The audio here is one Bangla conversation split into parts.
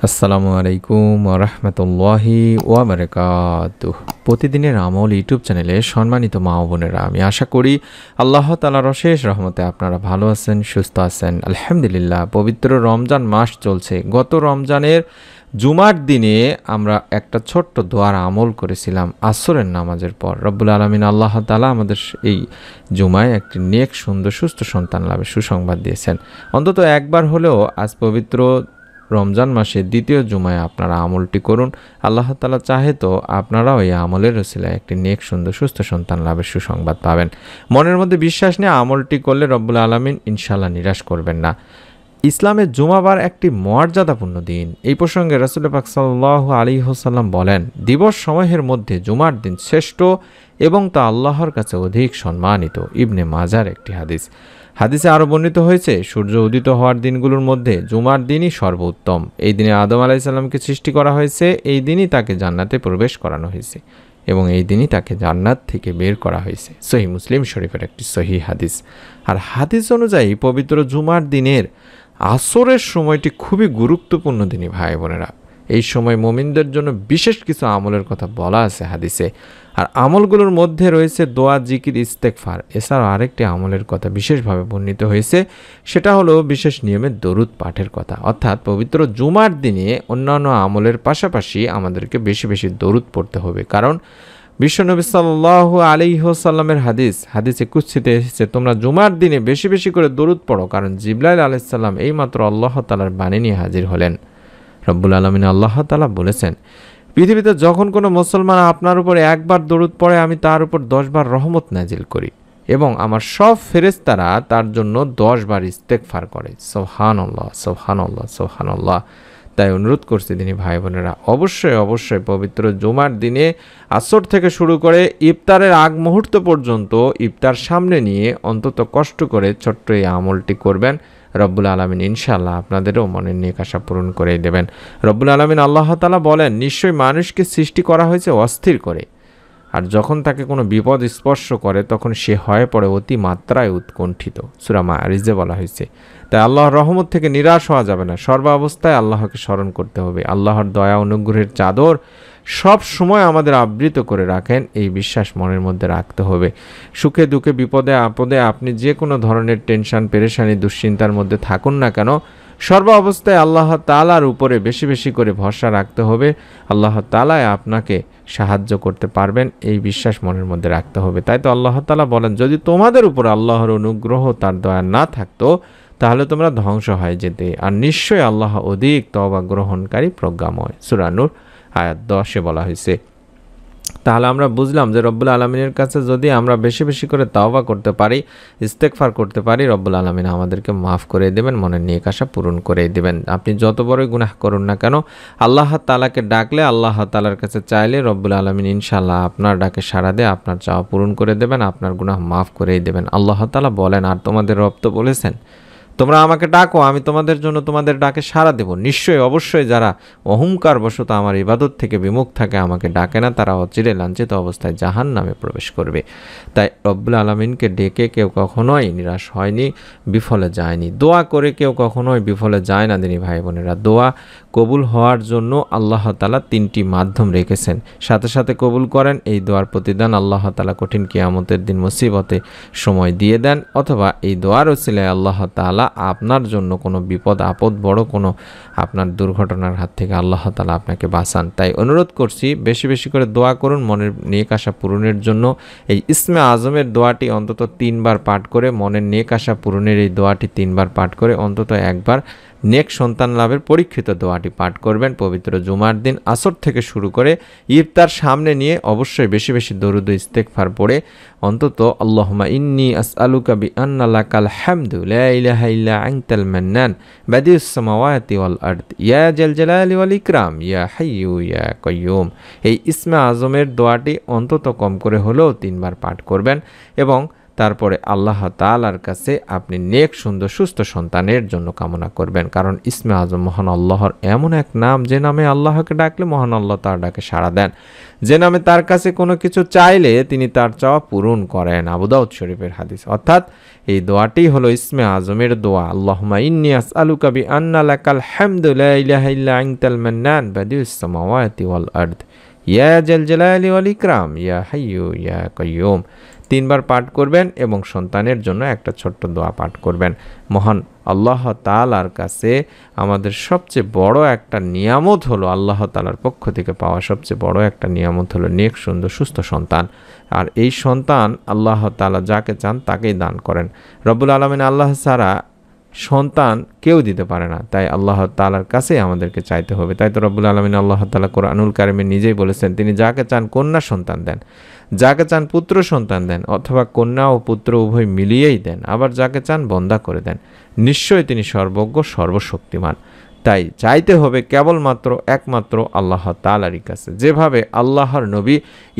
আসসালামু আলাইকুম ওয়া রাহমাতুল্লাহি ওয়া বারাকাতুহু। প্রতিদিনের আমল ইউটিউব চ্যানেলে সম্মানিত মা ও বোনেরা, আমি আশা করি আল্লাহ তাআলার অশেষ রহমতে আপনারা ভালো আছেন, সুস্থ আছেন। আলহামদুলিল্লাহ, পবিত্র রমজান মাস চলছে। গত রমজানের জুমার দিনে আমরা একটা ছোট্ট দোয়ার আমল করেছিলাম আসরের নামাজের পর। রব্বুল আলামিন আল্লাহ তাআলা আমাদের এই জুমায় একটি নেক, সুন্দর, সুস্থ সন্তান লাভের সুসংবাদ দিয়েছেন। অন্তত একবার হলেও আজ পবিত্র রমজান মাসে দ্বিতীয় জুমায় আপনারা আমলটি করুন। আল্লাহ তাআলা চাহে তো আপনারাও এই আমলের ওসিলায় একটি নেক, সুন্দর, সুস্থ সন্তান লাভের সুসংবাদ পাবেন। মনের মধ্যে বিশ্বাস নিয়ে আমলটি করলে রব্বুল আলামিন ইনশাআল্লাহ নিরাশ করবেন না। ইসলামের জুমাবার একটি মর্যাদাপূর্ণ দিন। এই প্রসঙ্গে রাসূল পাক সাল্লাল্লাহু আলাইহি ওয়াসাল্লাম বলেন, দিবস সমূহের মধ্যে জুমার দিন শ্রেষ্ঠ এবং তা আল্লাহর কাছে অধিক সম্মানিত। ইবনে মাজার একটি হাদিস। হাদিসে আরও বর্ণিত হয়েছে, সূর্য উদিত হওয়ার দিনগুলোর মধ্যে জুমার দিনই সর্বোত্তম। এই দিনে আদম আলাইহিস সালামকে সৃষ্টি করা হয়েছে, এই দিনই তাকে জান্নাতে প্রবেশ করানো হয়েছে এবং এই দিনই তাকে জান্নাত থেকে বের করা হয়েছে। সহিহ মুসলিম শরীফের একটি সহিহ হাদিস। আর হাদিস অনুযায়ী পবিত্র জুমার দিনের আসরের সময়টি খুবই গুরুত্বপূর্ণ দিনই ভাই বোনেরা। এই সময় মুমিনদের জন্য বিশেষ কিছু আমলের কথা বলা আছে হাদিসে। আর আমলগুলোর মধ্যে রয়েছে দোয়া, জিকির, ইস্তেগফার। এছাড়াও আরেকটি আমলের কথা বিশেষভাবে বর্ণিত হয়েছে, সেটা হলো বিশেষ নিয়মে দরুদ পাঠের কথা। অর্থাৎ পবিত্র জুমার দিনে অন্যান্য আমলের পাশাপাশি আমাদেরকে বেশি বেশি দরুদ পড়তে হবে। কারণ বিশ্বনবী সাল্লাল্লাহু আলাইহি ওয়াসাল্লামের হাদিসে কুদসিতে এসেছে, তোমরা জুমার দিনে বেশি বেশি করে দরুদ পড়ো, কারণ জিবরাইল আলাইহিস সালাম এইমাত্র আল্লাহ তাআলার বাণী নিয়ে হাজির হলেন। রব্বুল আলামিন আল্লাহ তাআলা বলেছেন, পৃথিবীতে যখন কোনো মুসলমান আপনার উপর একবার দরুদ পড়ে, আমি তার উপর 10 বার রহমত নাজিল করি এবং আমার সব ফেরেশতারা তার জন্য 10 বার ইস্তেগফার করে। সুবহানাল্লাহ, সুবহানাল্লাহ, সুবহানাল্লাহ। তাই অনুরোধ করছি দিনী ভাই বোনেরা, অবশ্যই পবিত্র জুমার দিনে আসর থেকে শুরু করে ইফতারের আগ মুহূর্ত পর্যন্ত ইফতার সামনে নিয়ে অন্তত কষ্ট করে ছোট্ট এই আমলটি করবেন। রব্বুল আলামিন ইনশাআল্লাহ আপনাদেরও মনের নেক আশা পূরণ করে দেবেন। রব্বুল আলামিন আল্লাহ তাআলা বলেন, নিশ্চয়ই মানুষকে সৃষ্টি করা হয়েছে অস্থির করে, আর যখন তাকে কোনো বিপদ স্পর্শ করে তখন সে হয়ে পড়ে অতি মাত্রায় উৎকণ্ঠিত। সূরা মাআরিজে বলা হয়েছে। তাই আল্লাহর রহমত থেকে নিরাশ হওয়া যাবে না, সর্বাবস্থায় আল্লাহকে স্মরণ করতে হবে। আল্লাহর দয়া অনুগ্রহের চাদর সব সময় আমাদের আবৃত করে রাখেন, এই বিশ্বাস মনের মধ্যে রাখতে হবে। সুখে দুঃখে বিপদে আপদে আপনি যে কোনো ধরনের টেনশন, পেরেশানি, দুশ্চিন্তার মধ্যে থাকুন না কেন, সর্বাবস্থায় আল্লাহ তাআলার উপরে বেশি বেশি করে ভরসা রাখতে হবে। আল্লাহ তাআলাই আপনাকে সাহায্য করতে পারবেন, এই বিশ্বাস মনের মধ্যে রাখতে হবে। তাই তো আল্লাহ তাআলা বলেন, যদি তোমাদের উপর আল্লাহর অনুগ্রহ, তার দয়া না থাকতো তাহলে তোমরা ধ্বংস হয়ে যেতে, আর নিশ্চয়ই আল্লাহ অধিক তওবা গ্রহণকারী, প্রজ্ঞাময়। সূরা নূর আয়াত 10-এ বলা হয়েছে। তাহলে আমরা বুঝলাম যে রব্বুল আলামিনের কাছে যদি আমরা বেশি বেশি করে তাওবা করতে পারি, ইস্তেগফার করতে পারি, রব্বুল আলামিন আমাদেরকে মাফ করে দেবেন, মনের নেক আশা পূরণ করে দেবেন। আপনি যত বড়ই গুনাহ করুন না কেন, আল্লাহ তাআলাকে ডাকলে, আল্লাহ তাআলার কাছে চাইলে রব্বুল আলামিন ইনশাআল্লাহ আপনার ডাকে সাড়া দিয়ে আপনার চাওয়া পূরণ করে দেবেন, আপনার গুনাহ মাফ করে দেবেন। আল্লাহ তাআলা বলেন, আর তোমাদের রব তো বলেছেন, তোমরা আমাকে ডাকো, আমি তোমাদের জন্য তোমাদের ডাকে সাড়া দেব। নিশ্চয়ই অবশ্যই যারা অহংকার বশত আমার ইবাদত থেকে বিমুখ থাকে, আমাকে ডাকে না, তারা অচিরে লাঞ্ছিত অবস্থায় জাহান্নামে প্রবেশ করবে। তাই রব্বুল আলামিনকে ডেকে কেউ কখনোই নিরাশ হয়নি, বিফলে যায়নি। দোয়া করে কেউ কখনোই বিফলে যায় না দিনী ভাই বোনেরা। দোয়া কবুল হওয়ার জন্য আল্লাহ তাআলা 3টি মাধ্যম রেখেছেন, সাথে সাথে কবুল করেন। এই দোয়ার প্রতিদান আল্লাহ তাআলা কঠিন কিয়ামতের দিন মুসিবতে সময় দিয়ে দেন, অথবা এই দোয়ার ওসিলায় আল্লাহ তাআলা আপনার জন্য কোনো বিপদ আপদ, বড় কোনো আপনার দুর্ঘটনার হাত থেকে আল্লাহ তাআলা আপনাকে বাঁচান। তাই অনুরোধ করছি, বেশি বেশি করে দোয়া করুন মনের নেক আশা পূরণের জন্য। এই ইসমে আজমের দোয়াটি অন্তত 3 বার পাঠ করে, মনের নেক আশা পূরণের এই দোয়াটি 3 বার পাঠ করে অন্তত একবার নেক সন্তান লাভের পরীক্ষিত দোয়াটি পাঠ করবেন। পবিত্র জুমার দিন আসর থেকে শুরু করে ইফতার সামনে নিয়ে অবশ্যই বেশি বেশি দরুদ ও ইস্তেগফার পড়ে অন্তত আল্লাহুম্মা ইন্নী আসআলুকা বিআন্না লাকাল হামদু লা ইলাহা ইল্লা আনতাল মান্নান বাদিউস সামাওয়াতি ওয়াল আরদ ইয়া জাল জালালি ওয়াল ইকরাম ইয়া হাইয়্যু ইয়া কাইয়্যুম। এই ইসমে আজমের দোয়াটি অন্তত কম করে হলেও 3 বার পাঠ করবেন এবং তারপরে আল্লাহ তাআলার কাছে আপনি নেক, সুন্দর, সুস্থ সন্তানের জন্য কামনা করবেন। কারণ ইসমে আজম মহান আল্লাহর এমন এক নাম, যে নামে আল্লাহকে ডাকলে মহান আল্লাহ তার ডাকে সাড়া দেন, যে নামে তার কাছে কোনো কিছু চাইলে তিনি তার চাওয়া পূরণ করেন। আবু দাউদ শরীফের হাদিস। অর্থাৎ এই দোয়াটি হলো ইসমে আজমের দোয়া, আল্লাহুম্মা ইন্নী আসআলুকা বিআন্না লাকাল হামদু লা ইলাহা ইল্লা আনতাল মান্নান বাদিউস সামাওয়াতি ওয়াল আরদ ইয়া জাল জালালি ওয়াল ইকরাম ইয়া হাইয়্যু ইয়া কাইয়্যুম। 3 বার পাঠ করবেন এবং সন্তানের জন্য একটা ছোট্ট দোয়া পাঠ করবেন। মহান আল্লাহ তাআলার কাছে আমাদের সবচেয়ে বড় একটা নিয়ামত হলো, আল্লাহ তাআলার পক্ষ থেকে পাওয়া সবচেয়ে বড় একটা নিয়ামত হলো নেক সুন্দর সুস্থ সন্তান। আর এই সন্তান আল্লাহ তাআলা যাকে চান তাকেই দান করেন। রব্বুল আলামিন আল্লাহ ছাড়া সন্তান কেউ দিতে পারে না, তাই আল্লাহ তাআলার কাছে আমাদেরকে চাইতে হবে। তাই তো রব্বুল আলামিন আল্লাহ তাআলা কোরআনুল কারিমে নিজেই বলেছেন, তিনি যাকে চান কন্যা সন্তান দেন, যাকে চান পুত্র সন্তান দেন, অথবা কন্যা ও পুত্র উভয় মিলিয়েই দেন, আবার যাকে চান বন্দা করে দেন। নিশ্চয়ই তিনি সর্বজ্ঞ সর্বশক্তিমান। তাই চাইতে হবে কেবলমাত্র একমাত্র আল্লাহ তাআলারই কাছে। যেভাবে আল্লাহর নবী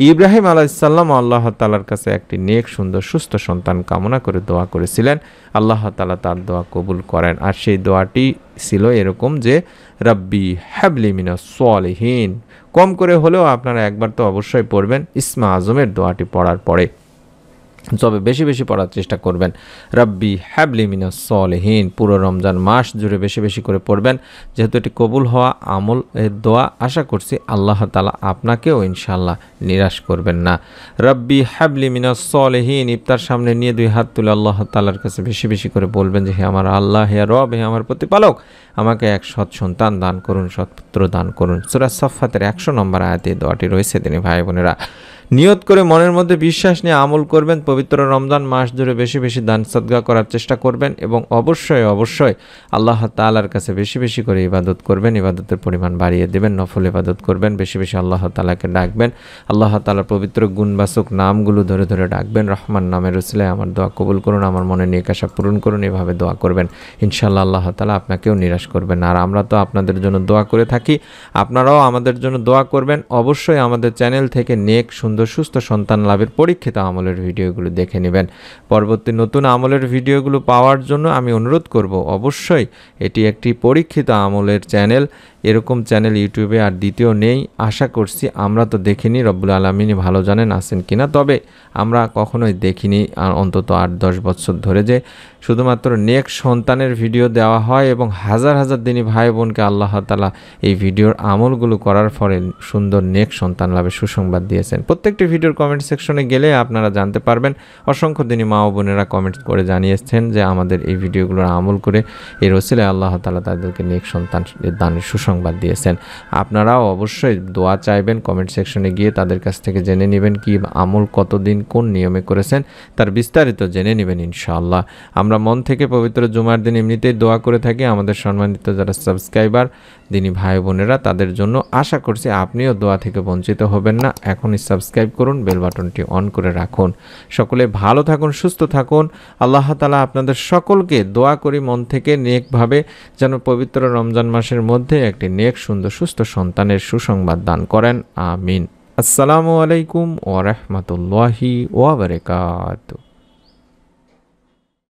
ইব্রাহিম আলাইহিস সালাম আল্লাহ তাআলার কাছে একটি নেক সুন্দর সুস্থ সন্তান কামনা করে দোয়া করেছিলেন, আল্লাহ তাআলা তার দোয়া কবুল করেন। আর সেই দোয়াটি ছিল এরকম যে, রাব্বি হাবলি মিনাস সালিহিন। কম করে হলেও আপনারা একবার তো অবশ্যই পড়বেন ইসমে আজমের দোয়াটি পড়ার পরে, তবে বেশি বেশি পড়ার চেষ্টা করবেন। রাব্বি হাবলি মিনাস সালিহিন পুরো রমজান মাস জুড়ে বেশি বেশি করে পড়বেন, যেহেতু এটি কবুল হওয়া আমল এর দোয়া। আশা করছি আল্লাহ তাআলা আপনাকেও ইনশাআল্লাহ নিরাশ করবেন না। রাব্বি হাবলি মিনাস সালিহিন ইফতার সামনে নিয়ে 2 হাত তুলে আল্লাহ তাআলার কাছে বেশি বেশি করে বলবেন যে, হে আমার আল্লাহ, হে রব, হে আমার প্রতিপালক, আমাকে এক সৎ সন্তান দান করুন, সৎপুত্র দান করুন। সূরা সাফফাতের 100 নম্বর আয়াতে দোয়াটি রয়েছে। তিনি ভাই বোনেরা নিয়ত করে মনের মধ্যে বিশ্বাস নিয়ে আমল করবেন। পবিত্র রমজান মাস ধরে বেশি বেশি দান সদকা করার চেষ্টা করবেন এবং অবশ্যই অবশ্যই আল্লাহ তাআলার কাছে বেশি বেশি করে ইবাদত করবেন, ইবাদতের পরিমাণ বাড়িয়ে দেবেন, নফল ইবাদত করবেন, বেশি বেশি আল্লাহ তাআলাকে ডাকবেন, আল্লাহ তাআলার পবিত্র গুণবাচক নামগুলো ধরে ধরে ডাকবেন। রহমান নামের উসিলায় আমার দোয়া কবুল করুন, আমার মনে নেক আশা পূরণ করুন, এভাবে দোয়া করবেন। ইনশাআল্লাহ আল্লাহ তাআলা আপনাকেও নিরাশ করবেন না। আর আমরা তো আপনাদের জন্য দোয়া করে থাকি, আপনারাও আমাদের জন্য দোয়া করবেন। অবশ্যই আমাদের চ্যানেল থেকে নেক সুন্দর সুস্থ সন্তান লাভের পরীক্ষিত আমলের ভিডিওগুলো দেখে নেবেন। পরবর্তী নতুন আমলের ভিডিওগুলো পাওয়ার জন্য আমি অনুরোধ করব, অবশ্যই এটি একটি পরীক্ষিত আমলের চ্যানেল। এরকম চ্যানেল ইউটিউবে আর দ্বিতীয় নেই। আশা করছি, আমরা তো দেখিনি, রব্বুল আলামিনই ভালো জানেন আছেন কিনা, তবে আমরা কখনোই দেখিনি অন্তত 8-10 বছর ধরে যে শুধুমাত্র নেক সন্তানের ভিডিও দেওয়া হয় এবং হাজার হাজার দিনী ভাই বোনকে আল্লাহ তাআলা এই ভিডিওর আমলগুলো করার ফলে সুন্দর নেক সন্তান লাভের সুসংবাদ দিয়েছেন। প্রত্যেকটি ভিডিওর কমেন্ট সেকশনে গেলে আপনারা জানতে পারবেন। অসংখ্য দিনী মা ও বোনেরা কমেন্ট করে জানিয়েছেন যে আমাদের এই ভিডিওগুলোর আমল করে এর ওসিলায় আল্লাহ তাআলা তাদেরকে নেক সন্তান দানের সুসংবাদ দিয়েছেন। আপনারাও অবশ্যই দোয়া চাইবেন, কমেন্ট সেকশনে গিয়ে তাদের কাছ থেকে জেনে নেবেন কি আমল কতদিন কোন নিয়মে করেছেন, তার বিস্তারিত জেনে নেবেন ইনশাআল্লাহ। আমরা মন থেকে পবিত্র জুমার দিন এমনিতেই দোয়া করে থাকি আমাদের সম্মানিত যারা সাবস্ক্রাইবার দিনী ভাই বোনেরা, তাদের জন্য। আশা করছি আপনিও দোয়া থেকে বঞ্চিত হবেন না। এখনই সাবস্ক্রাইব করুন, বেল বাটনটি অন করে রাখুন। সকলে ভালো থাকুন, সুস্থ থাকুন। আল্লাহ তাআলা আপনাদের সকলকে দোয়া করি মন থেকে নেকভাবে যেন পবিত্র রমজান মাসের মধ্যে একটি নেক সুন্দর সুস্থ সন্তানের সুসংবাদ দান করেন। আমিন। আসসালামু আলাইকুম ওয়া রাহমাতুল্লাহি ওয়া বারাকাতুহু।